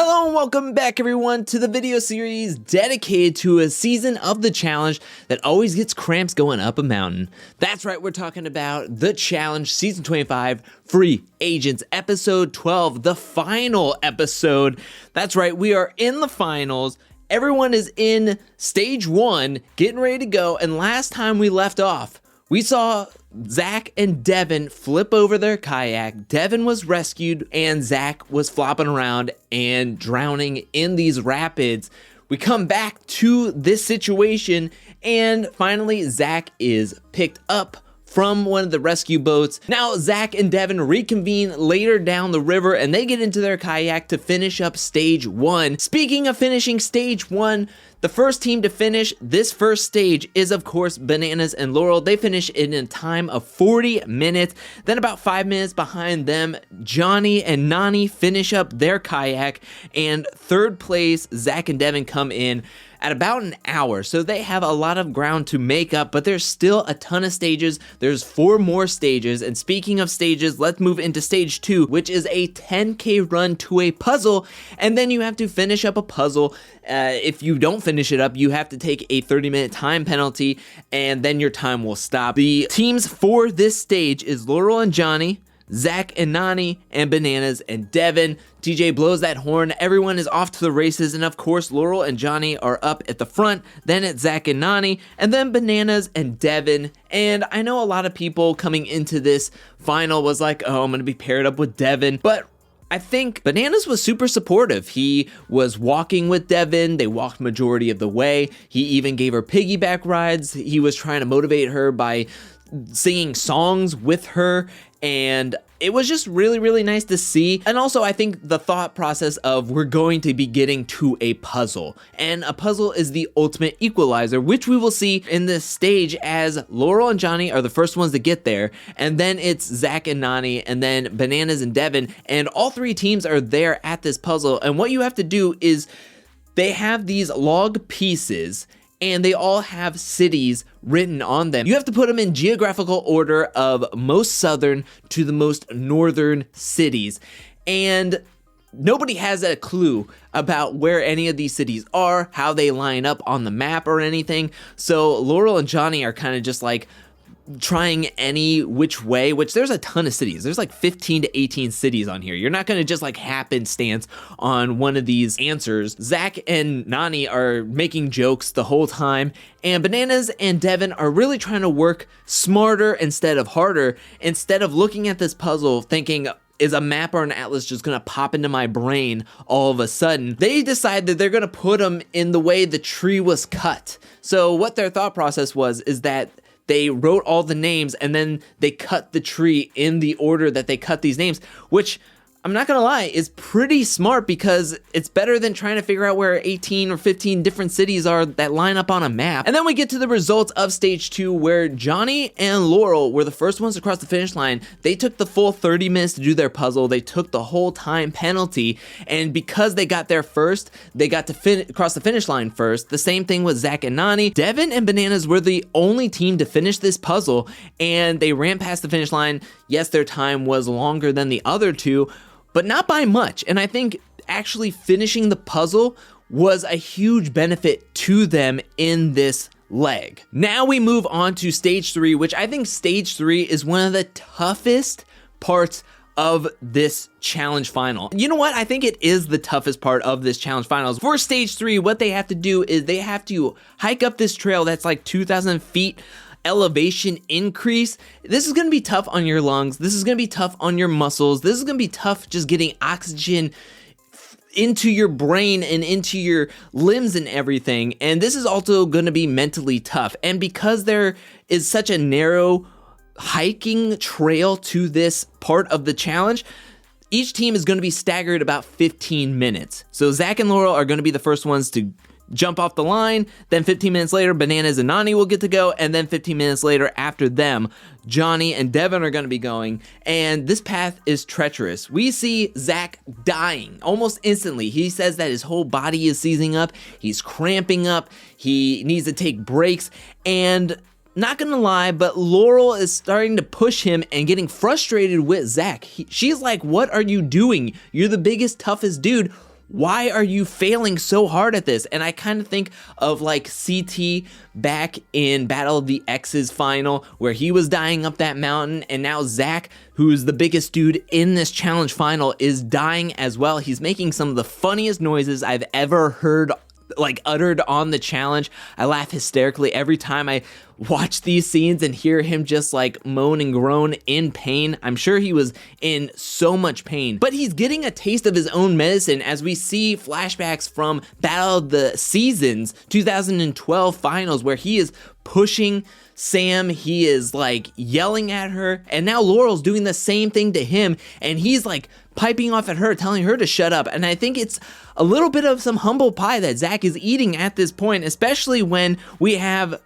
Hello and welcome back everyone to the video series dedicated to a season of the challenge that always gets cramps going up a mountain. That's right, we're talking about the challenge season 25 Free Agents episode 12, the final episode. That's right, we are in the finals. Everyone is in stage 1 getting ready to go, and last time we left off we saw Zach and Devin flip over their kayak. Devin was rescued and Zach was flopping around and drowning in these rapids. We come back to this situation and finally Zach is picked up from one of the rescue boats. Now Zach and Devin reconvene later down the river and they get into their kayak to finish up stage 1. Speaking of finishing stage 1, the first team to finish this first stage is of course Bananas and Laurel. They finish in a time of 40 minutes. Then about 5 minutes behind them, Johnny and Nani finish up their kayak, and third place Zach and Devin come in at about an hour. So they have a lot of ground to make up, but there's still a ton of stages. There's 4 more stages, and speaking of stages, let's move into stage 2, which is a 10K run to a puzzle, and then you have to finish up a puzzle. If you don't finish it up, you have to take a 30-minute time penalty, and then your time will stop. The teams for this stage is Laurel and Johnny, Zach and Nani, and Bananas and Devin. TJ blows that horn, everyone is off to the races, and of course Laurel and Johnny are up at the front, then it's Zach and Nani, and then Bananas and Devin. And I know a lot of people coming into this final was like, oh, I'm gonna be paired up with Devin, but I think Bananas was super supportive. He was walking with Devin, they walked majority of the way, he even gave her piggyback rides, he was trying to motivate her by singing songs with her, and it was just really nice to see. And also I think the thought process of we're going to be getting to a puzzle, and a puzzle is the ultimate equalizer, which we will see in this stage as Laurel and Johnny are the first ones to get there, and then it's Zach and Nani, and then Bananas and Devin, and all 3 teams are there at this puzzle. And what you have to do is they have these log pieces and they all have cities written on them. You have to put them in geographical order of most southern to the most northern cities. And nobody has a clue about where any of these cities are, how they line up on the map or anything. So Laurel and Johnny are kind of just like trying any which way, which there's a ton of cities. There's like 15 to 18 cities on here. You're not going to just like happenstance on one of these answers. Zach and Nani are making jokes the whole time, and Bananas and Devin are really trying to work smarter instead of harder. Instead of looking at this puzzle thinking, is a map or an atlas just gonna pop into my brain all of a sudden, they decide that they're gonna put them in the way the tree was cut. So what their thought process was is that they wrote all the names and then they cut the tree in the order that they cut these names, which I'm not gonna lie, is pretty smart because it's better than trying to figure out where 18 or 15 different cities are that line up on a map. And then we get to the results of stage 2, where Johnny and Laurel were the first ones across the finish line. They took the full 30 minutes to do their puzzle. They took the whole time penalty, and because they got there first, they got to cross the finish line first. The same thing with Zach and Nani. Devin and Bananas were the only team to finish this puzzle, and they ran past the finish line. Yes, their time was longer than the other two, but not by much. And I think actually finishing the puzzle was a huge benefit to them in this leg. Now we move on to stage 3, which I think stage 3 is one of the toughest parts of this challenge final. You know what? I think it is the toughest part of this challenge finals. For stage 3, what they have to do is they have to hike up this trail that's like 2,000 feet elevation increase. This is going to be tough on your lungs. This is going to be tough on your muscles. This is going to be tough just getting oxygen into your brain and into your limbs and everything. And this is also going to be mentally tough. And because there is such a narrow hiking trail to this part of the challenge, each team is going to be staggered about 15 minutes. So Zach and Laurel are going to be the first ones to jump off the line, then 15 minutes later, Bananas and Nani will get to go, and then 15 minutes later after them, Johnny and Devin are going to be going, and this path is treacherous. We see Zach dying almost instantly. He says that his whole body is seizing up, he's cramping up, he needs to take breaks, and not gonna lie, but Laurel is starting to push him and getting frustrated with Zach. She's like, what are you doing? You're the biggest, toughest dude. why are you failing so hard at this? And I kind of think of like CT back in Battle of the X's final, where he was dying up that mountain, and now Zach, who's the biggest dude in this challenge final, is dying as well. He's making some of the funniest noises I've ever heard like uttered on the challenge. I laugh hysterically every time I watch these scenes and hear him just like moan and groan in pain. I'm sure he was in so much pain, but he's getting a taste of his own medicine as we see flashbacks from Battle of the Seasons 2012 finals, where he is pushing Sam, he is like yelling at her, and now Laurel's doing the same thing to him, and he's like piping off at her, telling her to shut up. And I think it's a little bit of some humble pie that Zach is eating at this point, especially when we have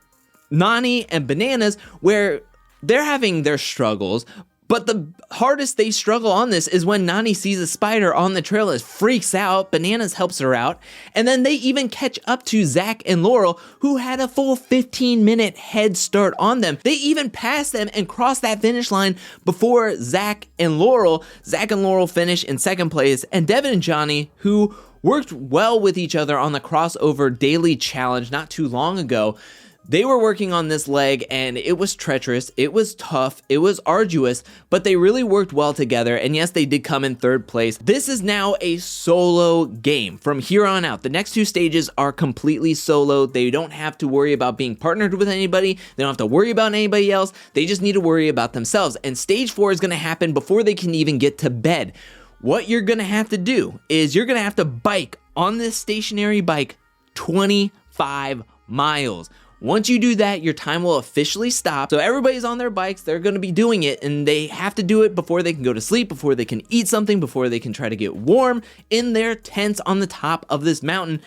Nani and Bananas, where they're having their struggles. But the hardest they struggle on this is when Nani sees a spider on the trail and freaks out. Bananas helps her out. And then they even catch up to Zach and Laurel, who had a full 15-minute head start on them. They even pass them and cross that finish line before Zach and Laurel. Zach and Laurel finish in second place. And Devin and Johnny, who worked well with each other on the crossover daily challenge not too long ago, they were working on this leg, and it was treacherous, it was tough, it was arduous, but they really worked well together, and yes, they did come in third place. This is now a solo game from here on out. The next two stages are completely solo. They don't have to worry about being partnered with anybody. They don't have to worry about anybody else. They just need to worry about themselves, and stage 4 is going to happen before they can even get to bed. What you're going to have to do is you're going to have to bike on this stationary bike 25 miles. Once you do that, your time will officially stop. So everybody's on their bikes, they're gonna be doing it, and they have to do it before they can go to sleep, before they can eat something, before they can try to get warm in their tents on the top of this mountain.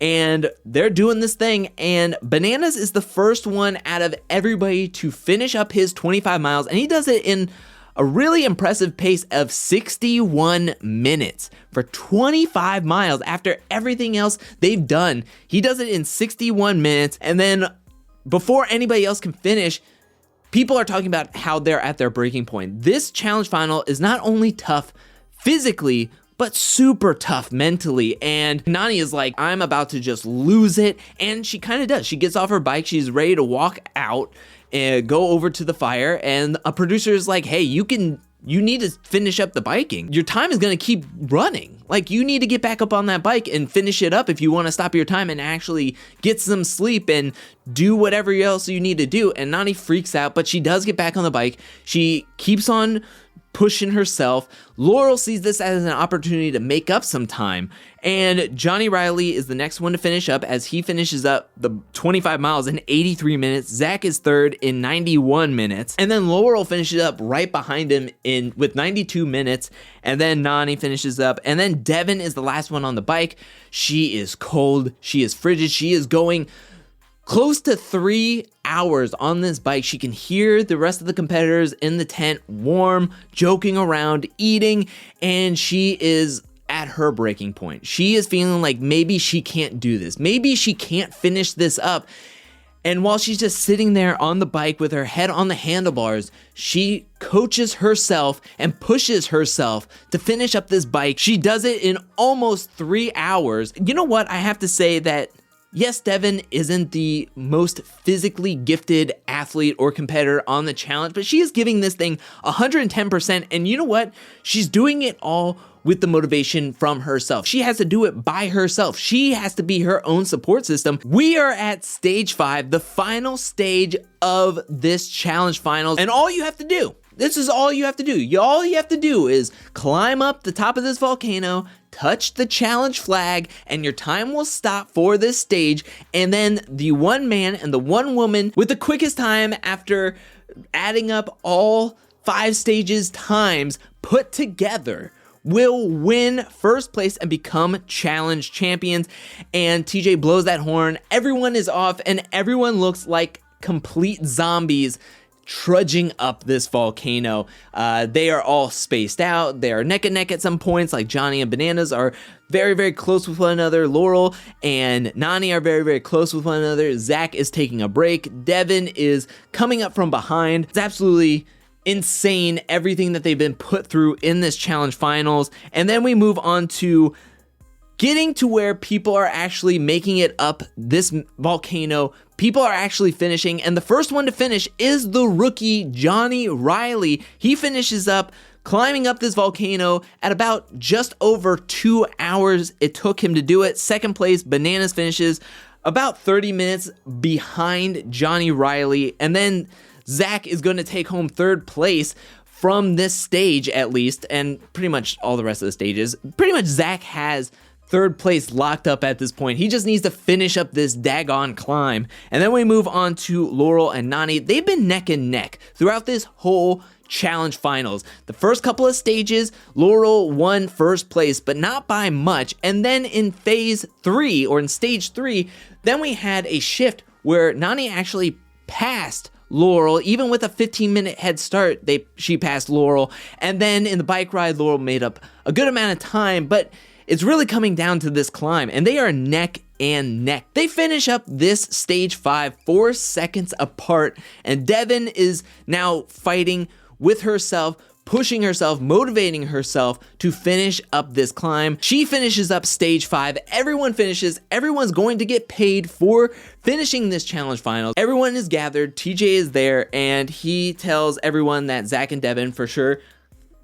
And they're doing this thing, and Bananas is the first one out of everybody to finish up his 25 miles, and he does it in a really impressive pace of 61 minutes for 25 miles. After everything else they've done, he does it in 61 minutes, and then before anybody else can finish, people are talking about how they're at their breaking point. This challenge final is not only tough physically, but super tough mentally. And Nani is like, I'm about to just lose it. And she kind of does. She gets off her bike. She's ready to walk out and go over to the fire. And a producer is like, hey, you need to finish up the biking. Your time is going to keep running. Like, you need to get back up on that bike and finish it up if you want to stop your time and actually get some sleep and do whatever else you need to do. And Nani freaks out, but she does get back on the bike. She keeps on pushing herself. Laurel sees this as an opportunity to make up some time, and Johnny Riley is the next one to finish up as he finishes up the 25 miles in 83 minutes. Zach is third in 91 minutes, and then Laurel finishes up right behind him with 92 minutes, and then Nani finishes up, and then Devin is the last one on the bike. She is cold, she is frigid, she is going close to 3 hours on this bike. She can hear the rest of the competitors in the tent, warm, joking around, eating, and she is at her breaking point. She is feeling like maybe she can't do this. Maybe she can't finish this up. And while she's just sitting there on the bike with her head on the handlebars, she coaches herself and pushes herself to finish up this bike. She does it in almost 3 hours. You know what? I have to say that yes, Devin isn't the most physically gifted athlete or competitor on the challenge, but she is giving this thing 110%. And you know what? She's doing it all with the motivation from herself. She has to do it by herself. She has to be her own support system. We are at stage 5, the final stage of this challenge finals. And all you have to do, this is all you have to do. All you have to do is climb up the top of this volcano, touch the challenge flag, and your time will stop for this stage. And then the one man and the one woman with the quickest time after adding up all 5 stages times put together will win first place and become challenge champions. And TJ blows that horn. Everyone is off and everyone looks like complete zombies trudging up this volcano. They are all spaced out. They are neck and neck at some points, like Johnny and Bananas are very, very close with one another. Laurel and Nani are very, very close with one another. Zach is taking a break. Devin is coming up from behind. It's absolutely insane, everything that they've been put through in this challenge finals. And then we move on to getting to where people are actually making it up this volcano. People are actually finishing, and the first one to finish is the rookie Johnny Riley. He finishes up climbing up this volcano at about just over 2 hours it took him to do it. Second place, Bananas finishes about 30 minutes behind Johnny Riley, and then Zach is going to take home third place from this stage at least, and pretty much all the rest of the stages. Pretty much Zach has third place locked up at this point. He just needs to finish up this daggone climb. And then we move on to Laurel and Nani. They've been neck and neck throughout this whole challenge finals. The first couple of stages, Laurel won first place, but not by much. And then in phase 3, or in stage 3, then we had a shift where Nani actually passed Laurel. Even with a 15-minute head start, she passed Laurel. And then in the bike ride, Laurel made up a good amount of time, but it's really coming down to this climb, and they are neck and neck. They finish up this stage 5 4 seconds apart, and Devin is now fighting with herself, pushing herself, motivating herself to finish up this climb. She finishes up stage 5. Everyone finishes. Everyone's going to get paid for finishing this challenge final. Everyone is gathered. TJ is there, and he tells everyone that Zach and Devin for sure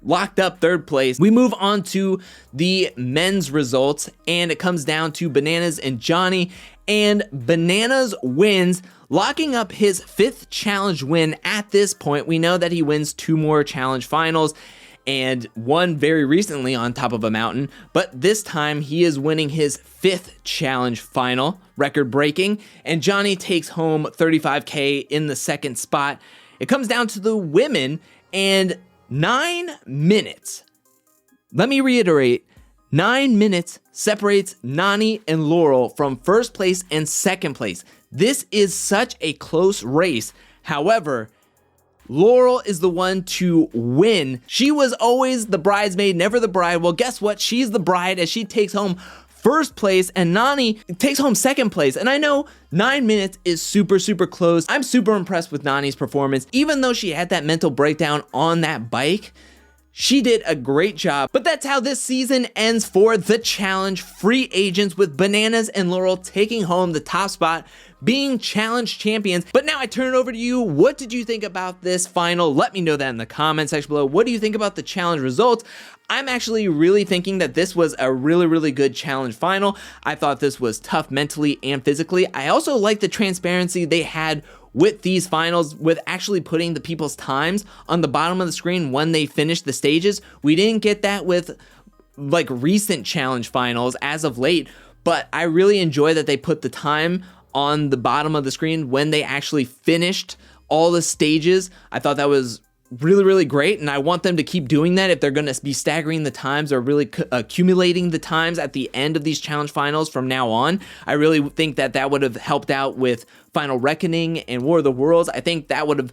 locked up third place. We move on to the men's results, and it comes down to Bananas and Johnny, and Bananas wins, locking up his 5th challenge win at this point. We know that he wins 2 more challenge finals and one very recently on top of a mountain, but this time he is winning his 5th challenge final, record breaking, and Johnny takes home $35K in the second spot. It comes down to the women, and 9 minutes. Let me reiterate, 9 minutes separates Nani and Laurel from first place and second place. This is such a close race. However, Laurel is the one to win. She was always the bridesmaid, never the bride. Well, guess what? She's the bride as she takes home first place, and Nani takes home second place. And I know 9 minutes is super close. I'm super impressed with Nani's performance. Even though she had that mental breakdown on that bike, she did a great job. But that's how this season ends for the challenge free agents, with Bananas and Laurel taking home the top spot, being challenge champions. But now I turn it over to you. What did you think about this final? Let me know that in the comment section below. What do you think about the challenge results? I'm actually really thinking that this was a really good challenge final. I thought this was tough mentally and physically. I also like the transparency they had with these finals, with actually putting the people's times on the bottom of the screen when they finished the stages. We didn't get that with like recent challenge finals as of late, but I really enjoy that they put the time on the bottom of the screen when they actually finished all the stages. I thought that was really great, and I want them to keep doing that if they're going to be staggering the times or really accumulating the times at the end of these challenge finals from now on. I really think that that would have helped out with Final Reckoning and War of the Worlds. I think that would have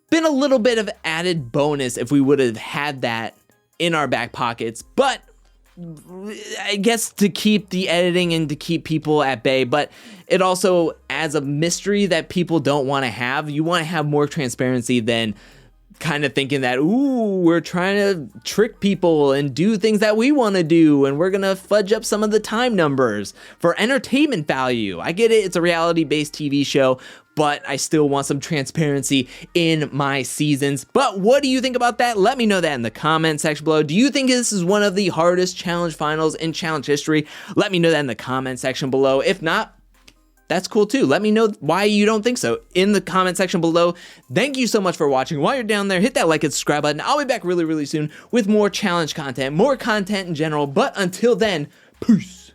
been a little bit of added bonus if we would have had that in our back pockets, but I guess to keep the editing and to keep people at bay. But it also adds a mystery that people don't want to have. You want to have more transparency than kind of thinking that, ooh, we're trying to trick people and do things that we want to do, and we're gonna fudge up some of the time numbers for entertainment value. I get it, it's a reality-based TV show, but I still want some transparency in my seasons. But what do you think about that? Let me know that in the comment section below. Do you think this is one of the hardest challenge finals in challenge history? Let me know that in the comment section below. If not, that's cool too. Let me know why you don't think so in the comment section below. Thank you so much for watching. While you're down there, hit that like and subscribe button. I'll be back really soon with more challenge content, more content in general. But until then, peace.